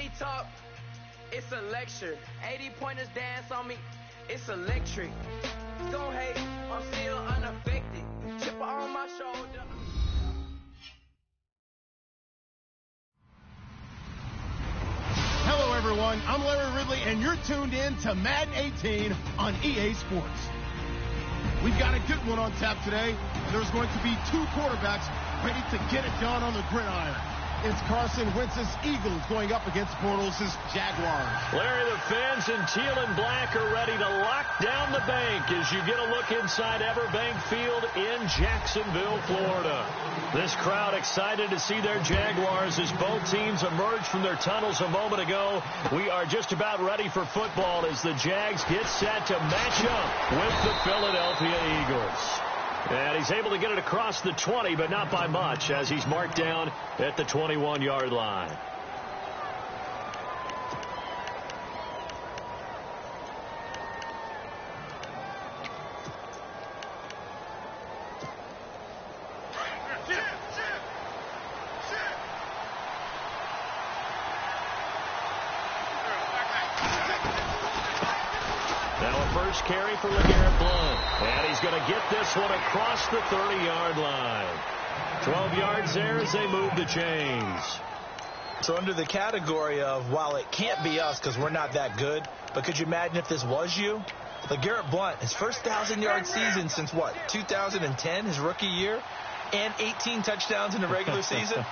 Money talk, it's a lecture. 80-pointers dance on me, it's electric. Don't hate, I'm still unaffected. Chipper on my shoulder. Hello, everyone. I'm Larry Ridley, and you're tuned in to Madden 18 on EA Sports. We've got a good one on tap today. There's going to be two quarterbacks ready to get it done on the gridiron. It's Carson Wentz's Eagles going up against Bortles' Jaguars. Larry, the fans in teal and black are ready to lock down the bank as you get a look inside Everbank Field in Jacksonville, Florida. This crowd excited to see their Jaguars as both teams emerged from their tunnels a moment ago. We are just about ready for football as the Jags get set to match up with the Philadelphia Eagles. And he's able to get it across the 20, but not by much, as he's marked down at the 21-yard line. First carry for LeGarrette Blount. And he's going to get this one across the 30-yard line. 12 yards there as they move the chains. So under the category of, while it can't be us because we're not that good, but could you imagine if this was you? LeGarrette Blount, his first 1,000-yard season since, what, 2010, his rookie year? And 18 touchdowns in the regular season,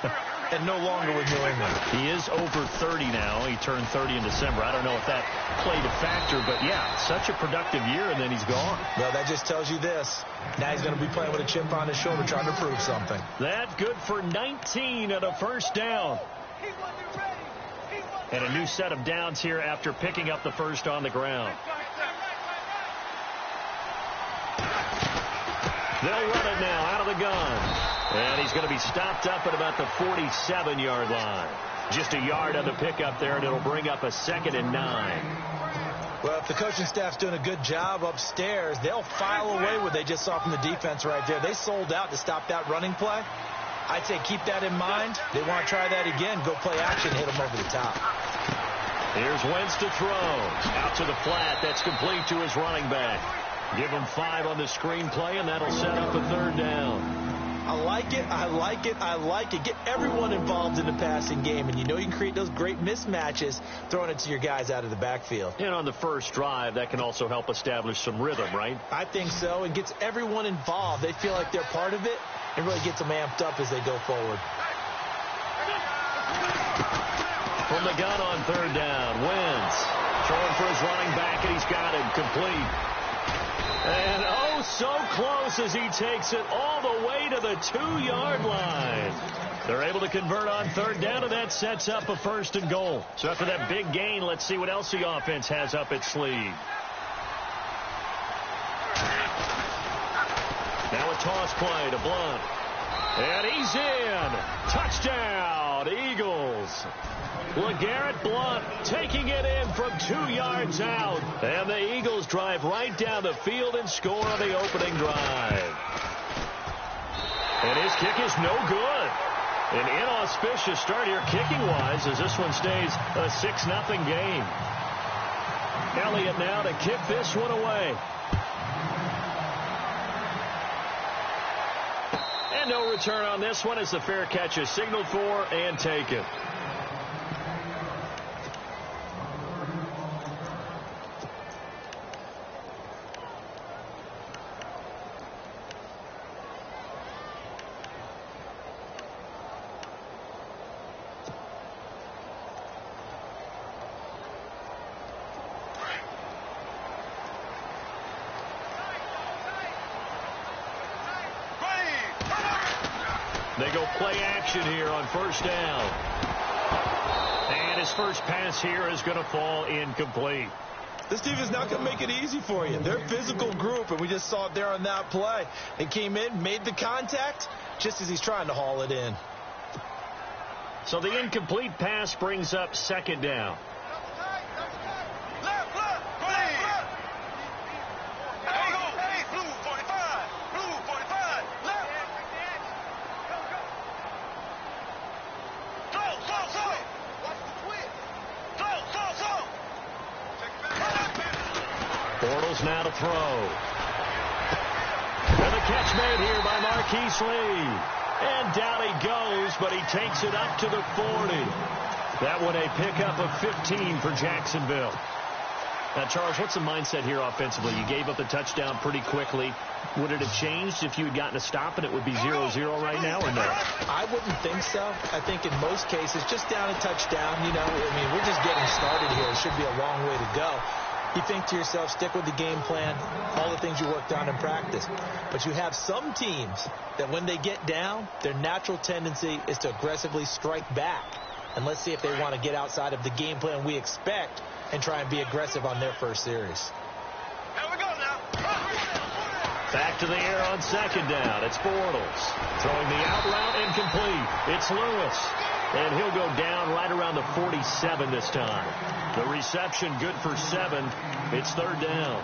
and no longer with New England. He is over 30 now. He turned 30 in December. I don't know if that played a factor, but yeah, such a productive year, and then he's gone. Well, that just tells you this. Now he's going to be playing with a chip on his shoulder trying to prove something. That's good for 19 and a first down. And a new set of downs here after picking up the first on the ground. They'll run it now out of the gun. And he's going to be stopped up at about the 47-yard line. Just a yard on the pickup there, and it'll bring up a 2nd and 9. Well, if the coaching staff's doing a good job upstairs, they'll file away what they just saw from the defense right there. They sold out to stop that running play. I'd say keep that in mind. They want to try that again. Go play action, hit them over the top. Here's Wentz to throw. Out to the flat. That's complete to his running back. Give him 5 on the screenplay, and that'll set up a 3rd down. I like it, I like it, I like it. Get everyone involved in the passing game, and you know you can create those great mismatches throwing it to your guys out of the backfield. And on the first drive, that can also help establish some rhythm, right? I think so, and gets everyone involved. They feel like they're part of it, and really gets them amped up as they go forward. From the gun on 3rd down, Wentz throwing for his running back, and he's got him complete. And oh, so close as he takes it all the way to the 2-yard line. They're able to convert on 3rd down, and that sets up a 1st and goal. So after that big gain, let's see what else the offense has up its sleeve. Now a toss play to Blount. And he's in. Touchdown, Eagles. LeGarrette Blount taking it in from 2 yards out. And the Eagles drive right down the field and score on the opening drive. And his kick is no good. An inauspicious start here kicking-wise as this one stays a 6-0 game. Elliott now to kick this one away. And no return on this one as the fair catch is signaled for and taken. They go play action here on 1st down. And his first pass here is going to fall incomplete. This team is not going to make it easy for you. They're a physical group, and we just saw it there on that play. They came in, made the contact, just as he's trying to haul it in. So the incomplete pass brings up 2nd down. Bortles now to throw. And the catch made here by Marquise Lee. And down he goes, but he takes it up to the 40. That one a pickup of 15 for Jacksonville. Now, Charles, what's the mindset here offensively? You gave up the touchdown pretty quickly. Would it have changed if you had gotten a stop and it would be 0-0 right now or no? I wouldn't think so. I think in most cases, just down a touchdown, you know, I mean, we're just getting started here. It should be a long way to go. You think to yourself, stick with the game plan, all the things you worked on in practice. But you have some teams that when they get down, their natural tendency is to aggressively strike back. And let's see if they want to get outside of the game plan we expect and try and be aggressive on their first series. Here we go now. Back to the air on second down. It's Bortles. Throwing the out route incomplete. It's Lewis. And he'll go down right around the 47 this time. The reception good for 7. It's third down.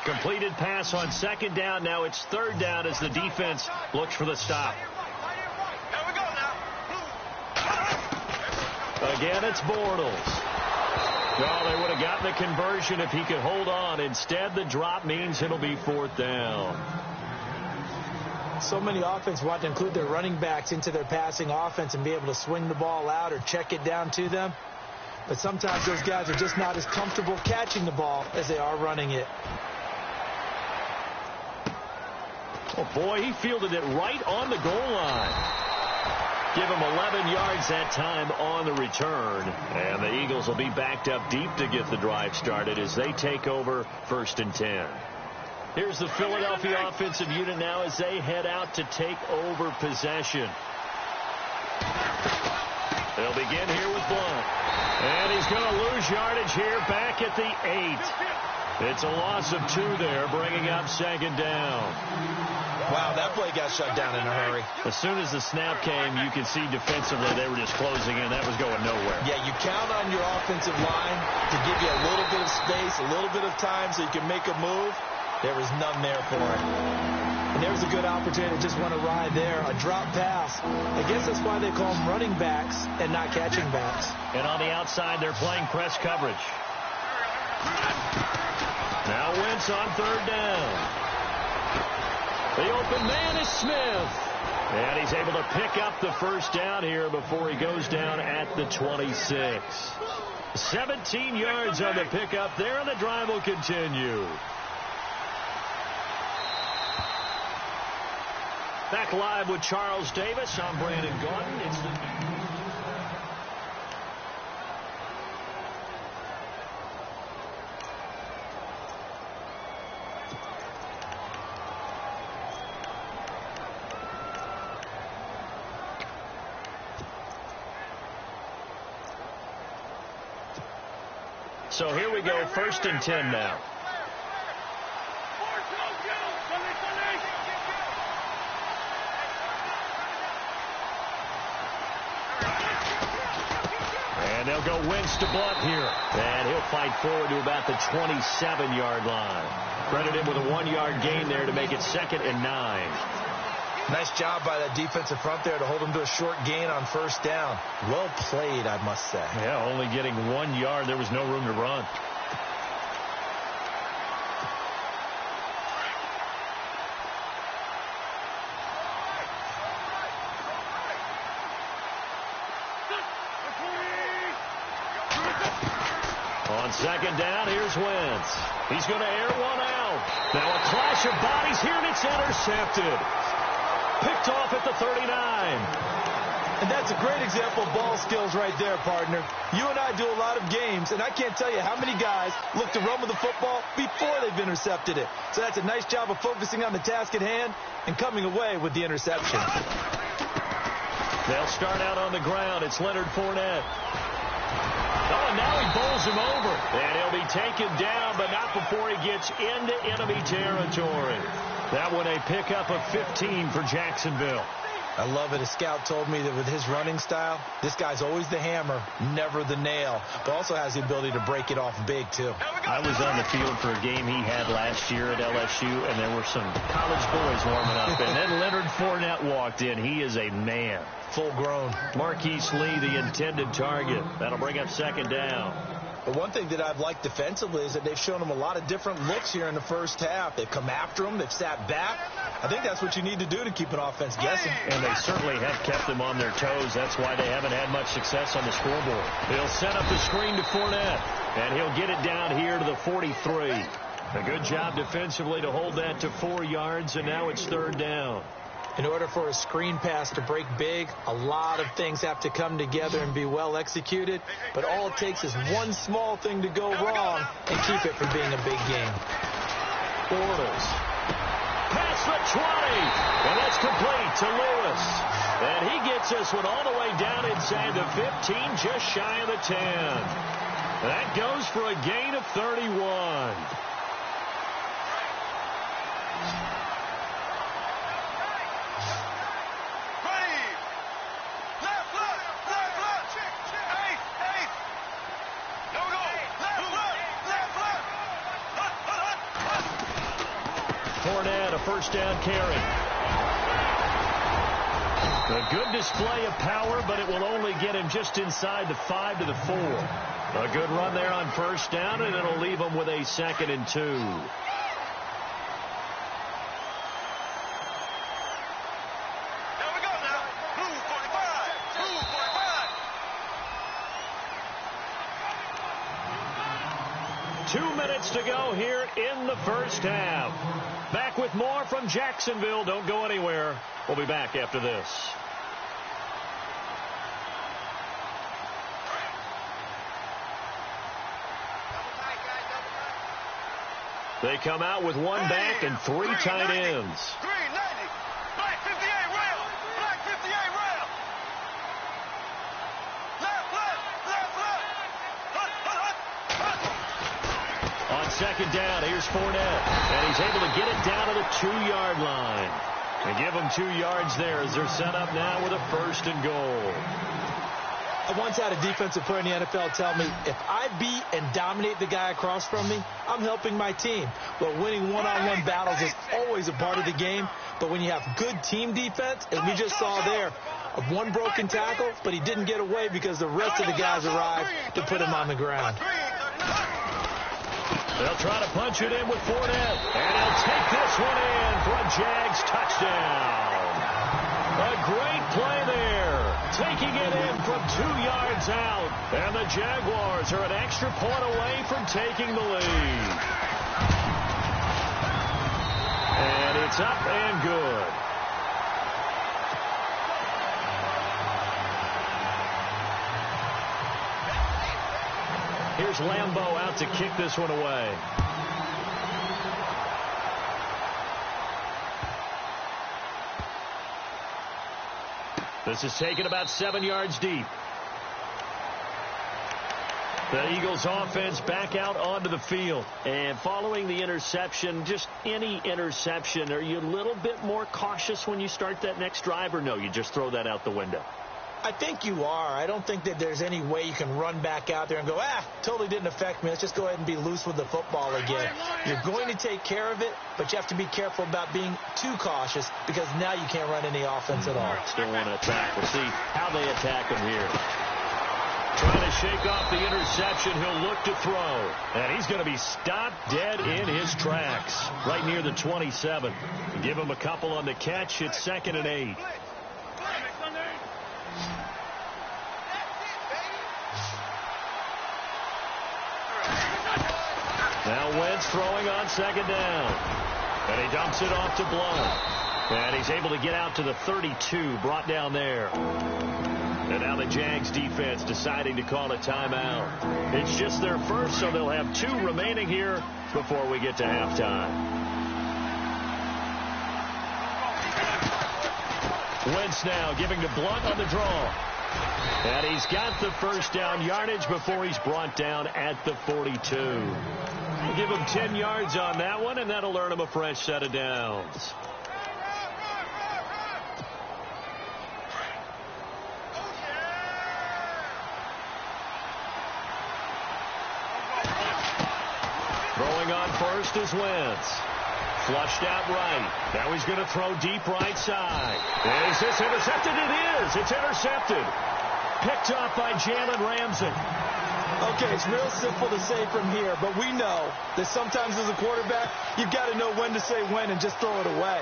Completed pass on second down. Now it's third down as the defense looks for the stop. Here we go now. Again, it's Bortles. Well, they would have gotten the conversion if he could hold on. Instead, the drop means it'll be fourth down. So many offenses want to include their running backs into their passing offense and be able to swing the ball out or check it down to them. But sometimes those guys are just not as comfortable catching the ball as they are running it. Oh, boy, he fielded it right on the goal line. Give him 11 yards that time on the return. And the Eagles will be backed up deep to get the drive started as they take over 1st and 10. Here's the Philadelphia offensive unit now as they head out to take over possession. They'll begin here with Blunt. And he's going to lose yardage here back at the 8. It's a loss of 2 there, bringing up second down. Wow, that play got shut down in a hurry. As soon as the snap came, you can see defensively they were just closing in. That was going nowhere. Yeah, you count on your offensive line to give you a little bit of space, a little bit of time so you can make a move. There was none there for it. And there was a good opportunity to just want to ride there, a drop pass. I guess that's why they call them running backs and not catching backs. And on the outside, they're playing press coverage. Now Wentz on third down. The open man is Smith. And he's able to pick up the first down here before he goes down at the 26. 17 yards on the pickup there, and the drive will continue. Back live with Charles Davis. I'm Brandon Gordon. It's the... So here we go, 1st and 10 now. And they'll go Wentz to Blunt here. And he'll fight forward to about the 27-yard line. Credit him with a 1-yard gain there to make it 2nd and 9. Nice job by that defensive front there to hold him to a short gain on first down. Well played, I must say. Yeah, only getting 1 yard. There was no room to run. On second down, here's Wentz. He's going to air one out. Now a clash of bodies here, and it's intercepted. Picked off at the 39. And that's a great example of ball skills right there, partner. You and I do a lot of games, and I can't tell you how many guys look to run with the football before they've intercepted it. So that's a nice job of focusing on the task at hand and coming away with the interception. They'll start out on the ground. It's Leonard Fournette. Oh, and now he bowls him over. And he'll be taken down, but not before he gets into enemy territory. That one a pickup of 15 for Jacksonville. I love it. A scout told me that with his running style, this guy's always the hammer, never the nail, but also has the ability to break it off big, too. I was on the field for a game he had last year at LSU, and there were some college boys warming up, and then Leonard Fournette walked in. He is a man. Full grown. Marquise Lee, the intended target. That'll bring up second down. But one thing that I've liked defensively is that they've shown him a lot of different looks here in the first half. They've come after him. They've sat back. I think that's what you need to do to keep an offense guessing. And they certainly have kept them on their toes. That's why they haven't had much success on the scoreboard. He'll set up the screen to Fournette, and he'll get it down here to the 43. A good job defensively to hold that to 4 yards, and now it's third down. In order for a screen pass to break big, a lot of things have to come together and be well executed. But all it takes is one small thing to go wrong and keep it from being a big game. Bortles. Past the 20. And that's complete to Lewis. And he gets this one all the way down inside the 15, just shy of the 10. That goes for a gain of 31. Fournette, a first down carry. A good display of power, but it will only get him just inside the 5 to the 4. A good run there on first down, and it'll leave him with a 2nd and 2. There we go now. Move 45. Move 45. 2 minutes to go here in the first half. Back with more from Jacksonville. Don't go anywhere. We'll be back after this. They come out with one back and 3 tight ends. 390. Black 58 rail. Black 58 rail. Left, left, left, left. On second down, here's Fournette. And he's able to get it down to the 2-yard line. And give them 2 yards there as they're set up now with a 1st and goal. I once had a defensive player in the NFL tell me, if I beat and dominate the guy across from me, I'm helping my team. Well, winning one-on-one battles is always a part of the game, but when you have good team defense, as we just saw there, one broken tackle, but he didn't get away because the rest of the guys arrived to put him on the ground. They'll try to punch it in with Fournette, and he'll take this one in for a Jags touchdown. A great play there, taking it in from 2 yards out, and the Jaguars are an extra point away from taking the lead. And it's up and good. Here's Lambeau out to kick this one away. This is taken about 7 yards deep. The Eagles offense back out onto the field. And following the interception, just any interception, are you a little bit more cautious when you start that next drive, or no, you just throw that out the window? I think you are. I don't think that there's any way you can run back out there and go, totally didn't affect me. Let's just go ahead and be loose with the football again. You're going to take care of it, but you have to be careful about being too cautious because now you can't run any offense at all. Still want to attack. We'll see how they attack him here. Trying to shake off the interception. He'll look to throw. And he's going to be stopped dead in his tracks right near the 27. Give him a couple on the catch. It's 2nd and 8. Now Wentz throwing on second down. And he dumps it off to Blount. And he's able to get out to the 32, brought down there. And now the Jags defense deciding to call a timeout. It's just their first, so they'll have 2 remaining here before we get to halftime. Wentz now giving to Blount on the draw. And he's got the first down yardage before he's brought down at the 42. We'll give him 10 yards on that one, and that'll earn him a fresh set of downs. Throwing on first is Wentz. Flushed out right. Now he's going to throw deep right side. Is this intercepted? It is. It's intercepted. Picked off by Jalen Ramsey. Okay, it's real simple to say from here, but we know that sometimes as a quarterback, you've got to know when to say when and just throw it away.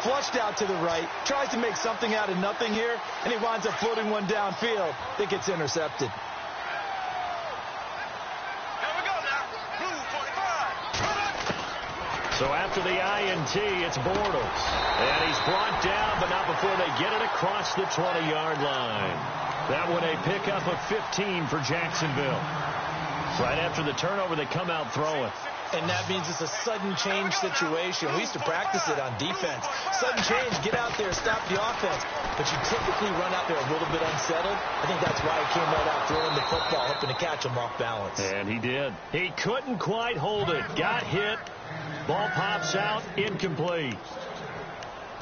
Flushed out to the right, tries to make something out of nothing here, and he winds up floating one downfield that gets intercepted. So after the INT, it's Bortles. And he's brought down, but not before they get it across the 20-yard line. That one a pickup of 15 for Jacksonville. Right after the turnover, they come out throwing. And that means it's a sudden change situation. We used to practice it on defense. Sudden change, get out there, stop the offense. But you typically run out there a little bit unsettled. I think that's why he came right out throwing the football, hoping to catch him off balance. And he did. He couldn't quite hold it. Got hit. Ball pops out, incomplete.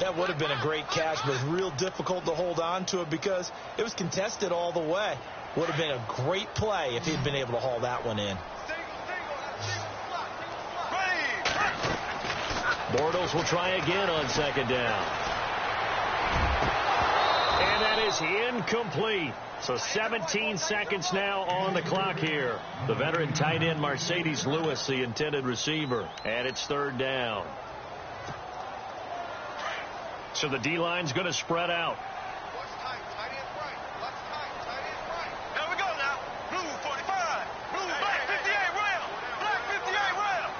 That would have been a great catch, but it's real difficult to hold on to it because it was contested all the way. Would have been a great play if he'd been able to haul that one in. Bortles will try again on second down. And that is incomplete. So 17 seconds now on the clock here. The veteran tight end Mercedes Lewis, the intended receiver. And it's third down. So the D-line's going to spread out. There we go now. Blue 45. Blue black 58 round. Black 58 round.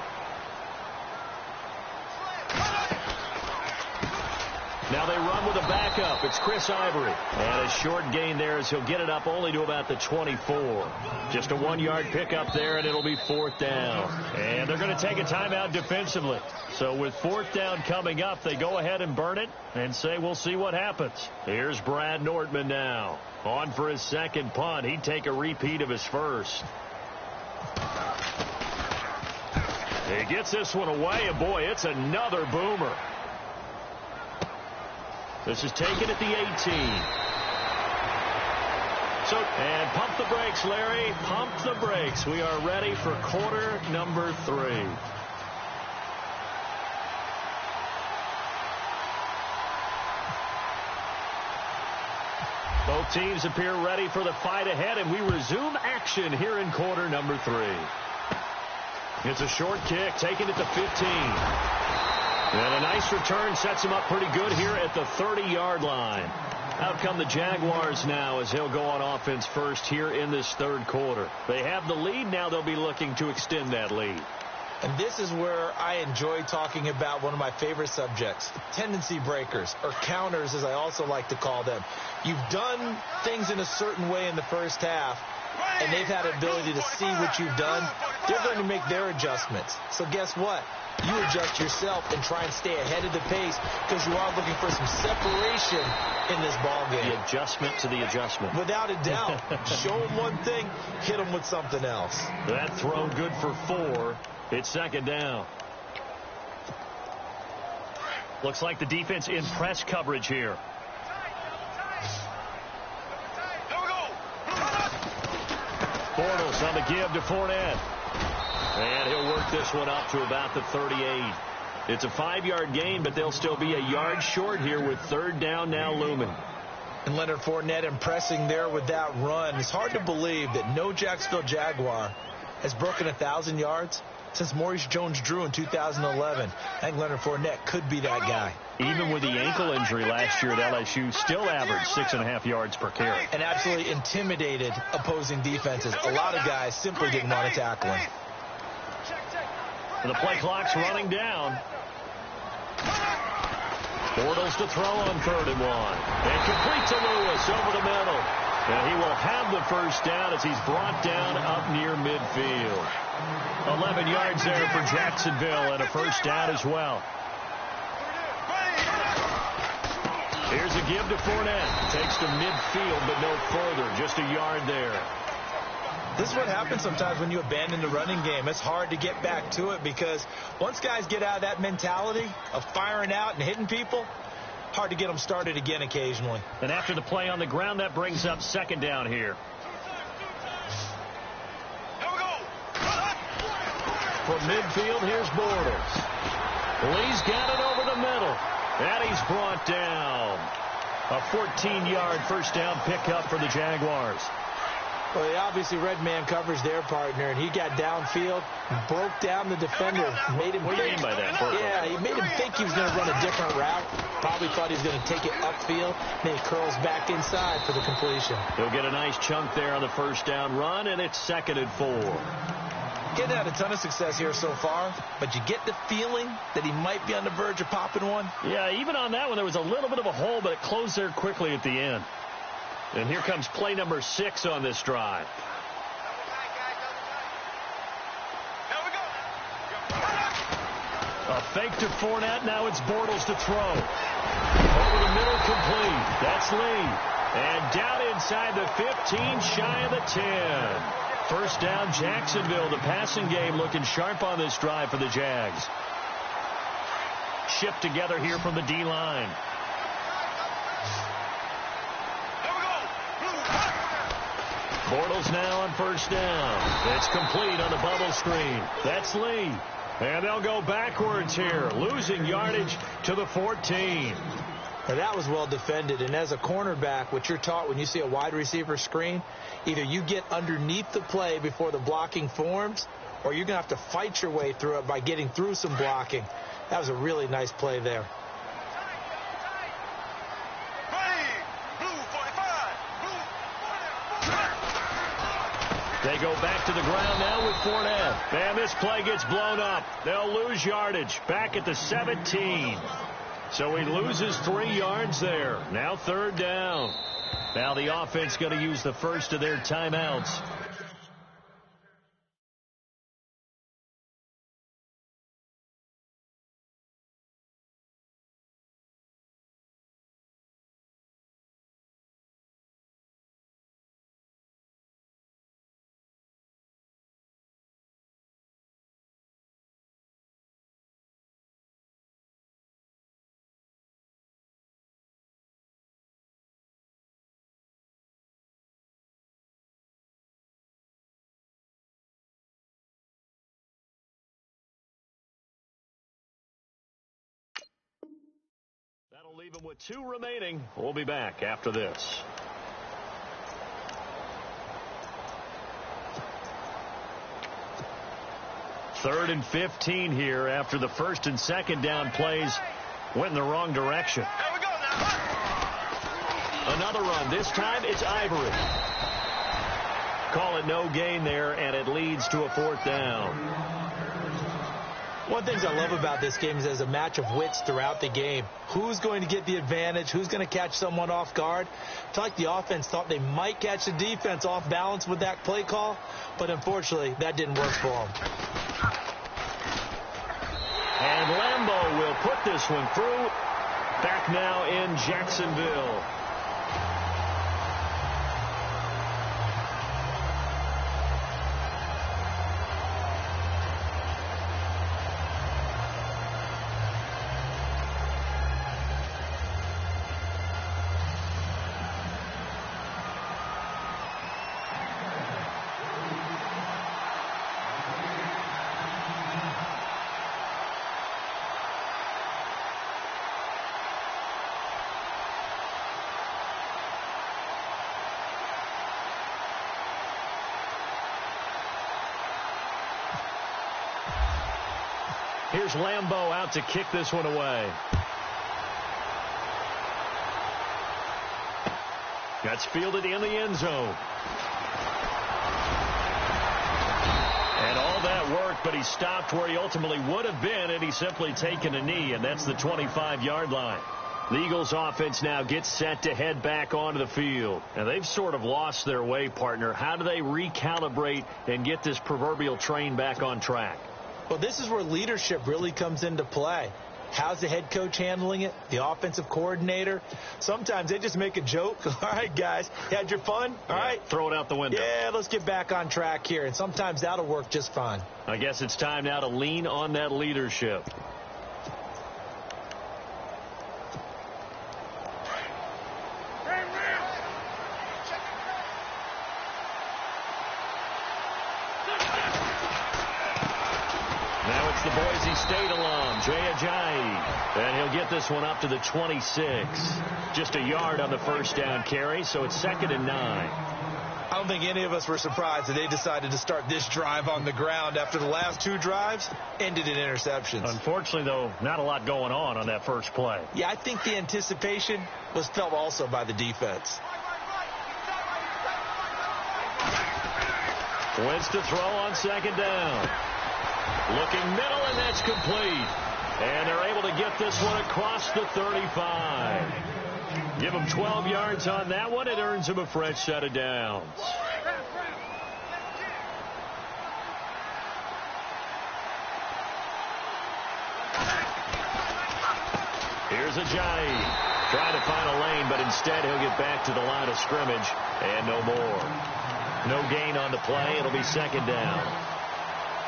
Now they run with a backup. It's Chris Ivory. And a short gain there as he'll get it up only to about the 24. Just a 1-yard pickup there, and it'll be fourth down. And they're going to take a timeout defensively. So with fourth down coming up, they go ahead and burn it and say we'll see what happens. Here's Brad Nortman now. On for his second punt. He'd take a repeat of his first. He gets this one away, and boy, it's another boomer. This is taken at the 18. So, and pump the brakes, Larry. Pump the brakes. We are ready for quarter number 3. Both teams appear ready for the fight ahead, and we resume action here in quarter number 3. It's a short kick, taken at the 15. And a nice return sets him up pretty good here at the 30-yard line. Out come the Jaguars now as he'll go on offense first here in this third quarter. They have the lead. Now they'll be looking to extend that lead. And this is where I enjoy talking about one of my favorite subjects, tendency breakers, or counters as I also like to call them. You've done things in a certain way in the first half, and they've had an ability to see what you've done. They're going to make their adjustments. So guess what? You adjust yourself and try and stay ahead of the pace because you are looking for some separation in this ball game. The adjustment to the adjustment. Without a doubt. Show them one thing, hit them with something else. That throw good for 4. It's second down. Looks like the defense in press coverage here. Bortles on the give to Fournette. And he'll work this one up to about the 38. It's a 5-yard gain, but they'll still be a yard short here with third down now looming. And Leonard Fournette impressing there with that run. It's hard to believe that no Jacksonville Jaguar has broken 1,000 yards since Maurice Jones-Drew in 2011. I think Leonard Fournette could be that guy. Even with the ankle injury last year at LSU, still averaged 6.5 yards per carry. And absolutely intimidated opposing defenses. A lot of guys simply didn't want to tackle him. The play clock's running down. Bortles to throw on 3rd and 1. And complete to Lewis over the middle. And he will have the first down as he's brought down up near midfield. 11 yards there for Jacksonville and a first down as well. Here's a give to Fournette. Takes to midfield but no further. Just a yard there. This is what happens sometimes when you abandon the running game. It's hard to get back to it because once guys get out of that mentality of firing out and hitting people, hard to get them started again occasionally. And after the play on the ground, that brings up second down here. from midfield, here's Bortles. Lee's got it over the middle. And he's brought down. A 14-yard first down pickup for the Jaguars. Well, he obviously read man coverage their partner, and he got downfield, broke down the defender, made him What do you mean by that? Yeah, he made him think he was going to run a different route. Probably thought he was going to take it upfield. Then he curls back inside for the completion. He'll get a nice chunk there on the first down run, and it's 2nd and 4. Getting had a ton of success here so far, but you get the feeling that he might be on the verge of popping one. Yeah, even on that one, there was a little bit of a hole, but it closed there quickly at the end. And here comes play number 6 on this drive. A fake to Fournette. Now it's Bortles to throw. Over the middle, complete. That's Lee. And down inside the 15, shy of the 10. First down, Jacksonville. The passing game looking sharp on this drive for the Jags. Shipped together here from the D-line. Bortles now on first down. It's complete on the bubble screen. That's Lee. And they'll go backwards here, losing yardage to the 14. Now that was well defended, and as a cornerback, what you're taught when you see a wide receiver screen, either you get underneath the play before the blocking forms, or you're going to have to fight your way through it by getting through some blocking. That was a really nice play there. They go back to the ground now with Fournette. And this play gets blown up. They'll lose yardage back at the 17. So he loses 3 yards there. Now 3rd down. Now the offense going to use the first of their timeouts. That'll leave him with 2 remaining. We'll be back after this. Third and 15 here after the first and second down plays went in the wrong direction. There we go now. Another run. This time it's Ivory. Call it no gain there, and it leads to a 4th down. One of the things I love about this game is there's a match of wits throughout the game. Who's going to get the advantage? Who's going to catch someone off guard? It's like the offense thought they might catch the defense off balance with that play call, but unfortunately that didn't work for them. And Lambeau will put this one through. Back now in Jacksonville. Here's Lambeau out to kick this one away. That's fielded in the end zone. And all that worked, but he stopped where he ultimately would have been, and he's simply taken a knee, and that's the 25-yard line. The Eagles offense now gets set to head back onto the field. And they've sort of lost their way, partner. How do they recalibrate and get this proverbial train back on track? Well, this is where leadership really comes into play. How's the head coach handling it? The offensive coordinator? Sometimes they just make a joke. All right, guys, you had your fun? All right. Throw it out the window. Yeah, let's get back on track here. And sometimes that'll work just fine. I guess it's time now to lean on that leadership. It's the Boise State alum, Jay Ajayi. And he'll get this one up to the 26. Just a yard on the first down carry, so it's 2nd and 9. I don't think any of us were surprised that they decided to start this drive on the ground after the last 2 drives ended in interceptions. Unfortunately, though, not a lot going on that first play. Yeah, I think the anticipation was felt also by the defense. Wentz to throw on 2nd down. Looking middle, and that's complete. And they're able to get this one across the 35. Give him 12 yards on that one. It earns him a fresh set of downs. Here's Ajayi. Trying to find a lane, but instead he'll get back to the line of scrimmage. And no more. No gain on the play. It'll be 2nd down.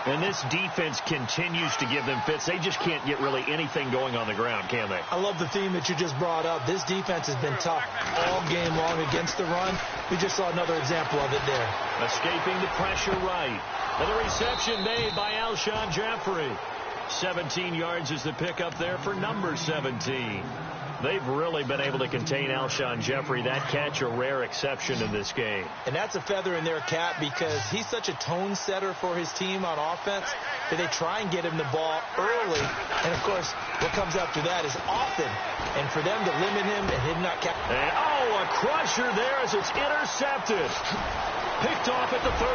And this defense continues to give them fits. They just can't get really anything going on the ground, can they? I love the theme that you just brought up. This defense has been tough all game long against the run. We just saw another example of it there. Escaping the pressure right. And the reception made by Alshon Jeffrey. 17 yards is the pickup there for number 17. They've really been able to contain Alshon Jeffrey. That catch a rare exception in this game. And that's a feather in their cap because he's such a tone setter for his team on offense that they try and get him the ball early. And, of course, what comes after that is often. And for them to limit him and him not catch. And, oh, a crusher there as it's intercepted. Picked off at the 38.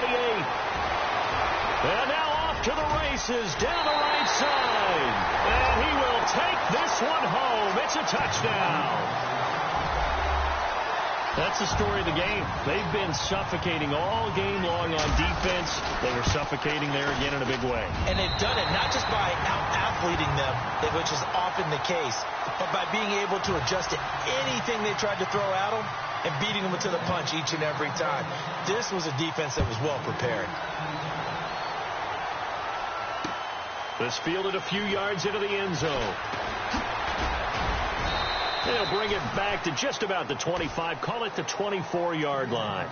And now off to the races down the right side. And he will take this one home. It's a touchdown. That's the story of the game. They've been suffocating all game long on defense. They were suffocating there again in a big way. And they've done it not just by out-athleting them, which is often the case, but by being able to adjust to anything they tried to throw at them and beating them to the punch each and every time. This was a defense that was well prepared. This fielded a few yards into the end zone. They'll bring it back to just about the 25. Call it the 24-yard line.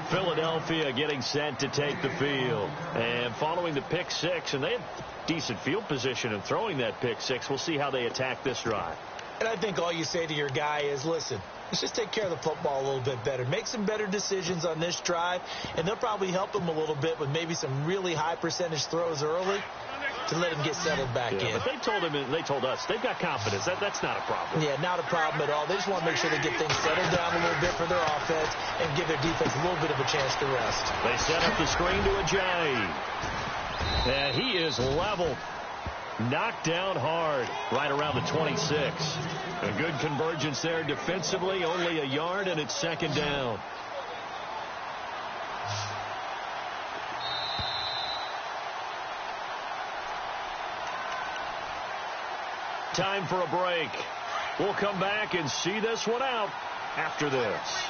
Philadelphia getting set to take the field. And following the pick six, and they had decent field position in throwing that pick six. We'll see how they attack this drive. And I think all you say to your guy is, listen, let's just take care of the football a little bit better. Make some better decisions on this drive, and they'll probably help him a little bit with maybe some really high percentage throws early to let him get settled back in. But they told us they've got confidence. That's not a problem. Yeah, not a problem at all. They just want to make sure they get things settled down a little bit for their offense and give their defense a little bit of a chance to rest. They set up the screen to Ajayi. And he is level. Knocked down hard right around the 26. A good convergence there defensively. Only a yard, and it's 2nd down. Time for a break. We'll come back and see this one out after this.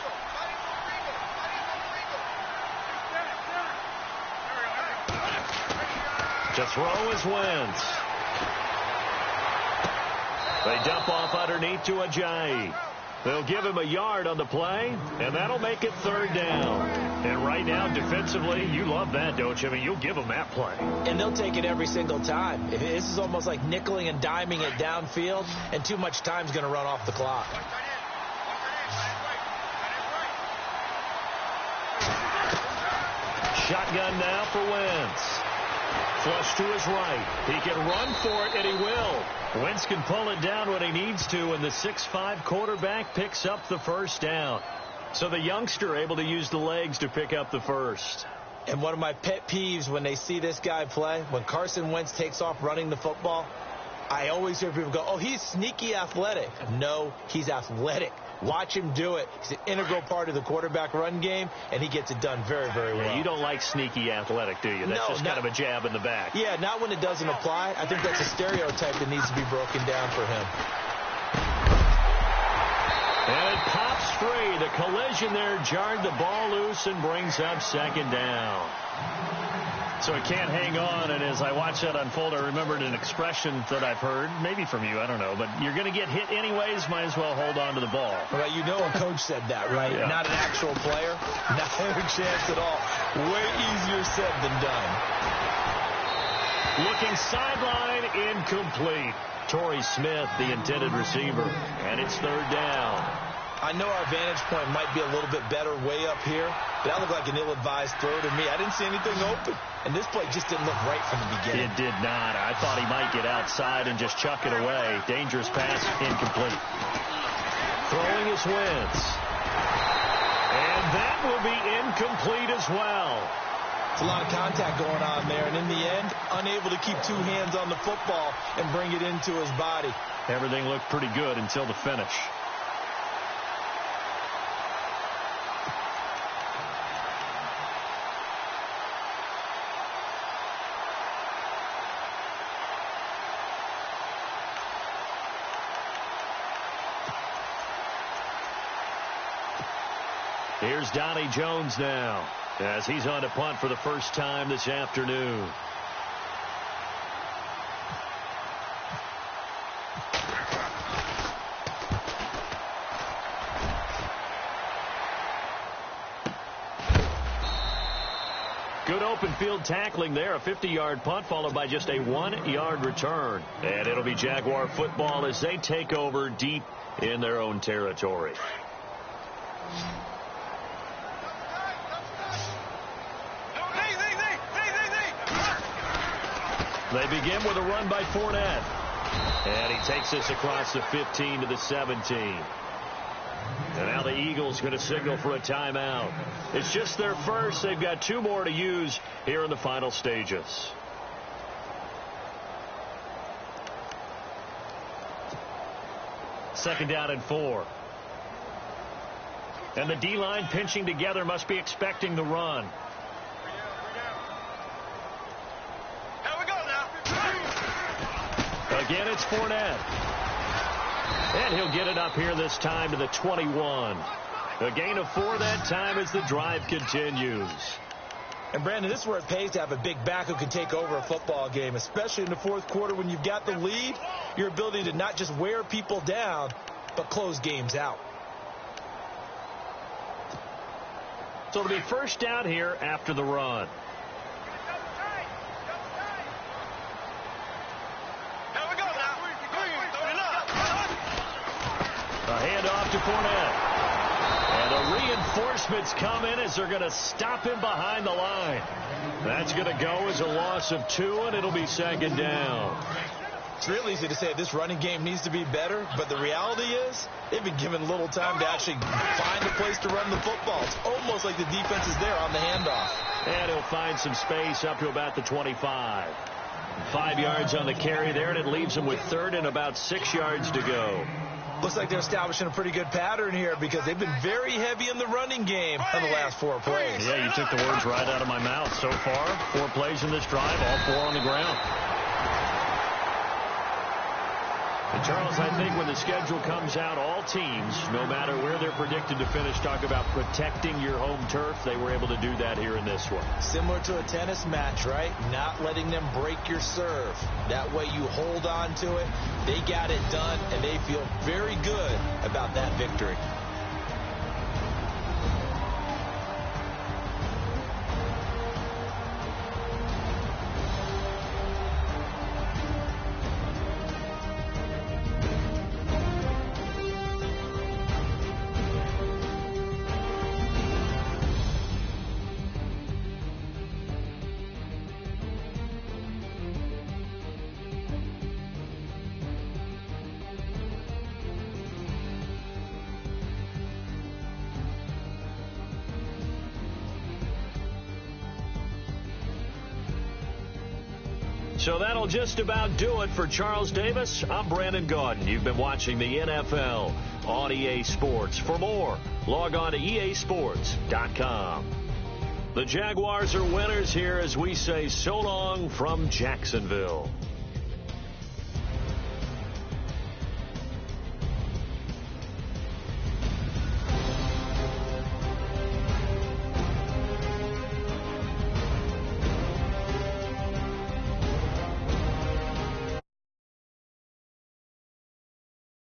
To throw is Wentz. They dump off underneath to Ajayi. They'll give him a yard on the play, and that'll make it 3rd down. And right now, defensively, you love that, don't you? I mean, you'll give them that play. And they'll take it every single time. This is almost like nickeling and diming it downfield, and too much time's going to run off the clock. Shotgun now for Wentz. Flush to his right. He can run for it, and he will. Wentz can pull it down when he needs to, and the 6'5" quarterback picks up the 1st down. So the youngster able to use the legs to pick up the first. And one of my pet peeves when they see this guy play, when Carson Wentz takes off running the football, I always hear people go, oh, he's sneaky athletic. No, he's athletic. Watch him do it. He's an integral part of the quarterback run game, and he gets it done very, very well. Yeah, you don't like sneaky athletic, do you? That's just kind of a jab in the back. Yeah, not when it doesn't apply. I think that's a stereotype that needs to be broken down for him. And it pops free. The collision there jarred the ball loose and brings up 2nd down. So it can't hang on, and as I watch that unfold, I remembered an expression that I've heard, maybe from you, I don't know, but you're going to get hit anyways, might as well hold on to the ball. Well, you know a coach said that, right? Yeah. Not an actual player. Not a chance at all. Way easier said than done. Looking sideline, incomplete. Torrey Smith, the intended receiver, and it's third down. I know our vantage point might be a little bit better way up here, but that looked like an ill-advised throw to me. I didn't see anything open, and this play just didn't look right from the beginning. It did not. I thought he might get outside and just chuck it away. Dangerous pass, incomplete. Throwing is Wentz. And that will be incomplete as well. It's a lot of contact going on there, and in the end, unable to keep two hands on the football and bring it into his body. Everything looked pretty good until the finish. Here's Donnie Jones now, as he's on to punt for the first time this afternoon. Good open field tackling there. A 50-yard punt followed by just a 1-yard return. And it'll be Jaguar football as they take over deep in their own territory. They begin with a run by Fournette. And he takes this across the 15 to the 17. And now the Eagles going to signal for a timeout. It's just their first. They've got 2 more to use here in the final stages. Second down and 4. And the D-line pinching together, must be expecting the run. Again, it's Fournette. And he'll get it up here this time to the 21. A gain of 4 that time as the drive continues. And, Brandon, this is where it pays to have a big back who can take over a football game, especially in the fourth quarter when you've got the lead. Your ability to not just wear people down, but close games out. So it'll be first down here after the run. A handoff to Fournette. And the reinforcements come in as they're going to stop him behind the line. That's going to go as a loss of 2, and it'll be second down. It's real easy to say this running game needs to be better, but the reality is they've been given little time to actually find a place to run the football. It's almost like the defense is there on the handoff. And he'll find some space up to about the 25. 5 yards on the carry there, and it leaves him with third and about 6 yards to go. Looks like they're establishing a pretty good pattern here because they've been very heavy in the running game on the last 4 plays. Yeah, you took the words right out of my mouth. So far, 4 plays in this drive, all 4 on the ground. And Charles, I think when the schedule comes out, all teams, no matter where they're predicted to finish, talk about protecting your home turf. They were able to do that here in this one. Similar to a tennis match, right? Not letting them break your serve. That way you hold on to it. They got it done, and they feel very good about that victory. So that'll just about do it for Charles Davis. I'm Brandon Gaudin. You've been watching the NFL on EA Sports. For more, log on to easports.com. The Jaguars are winners here as we say so long from Jacksonville.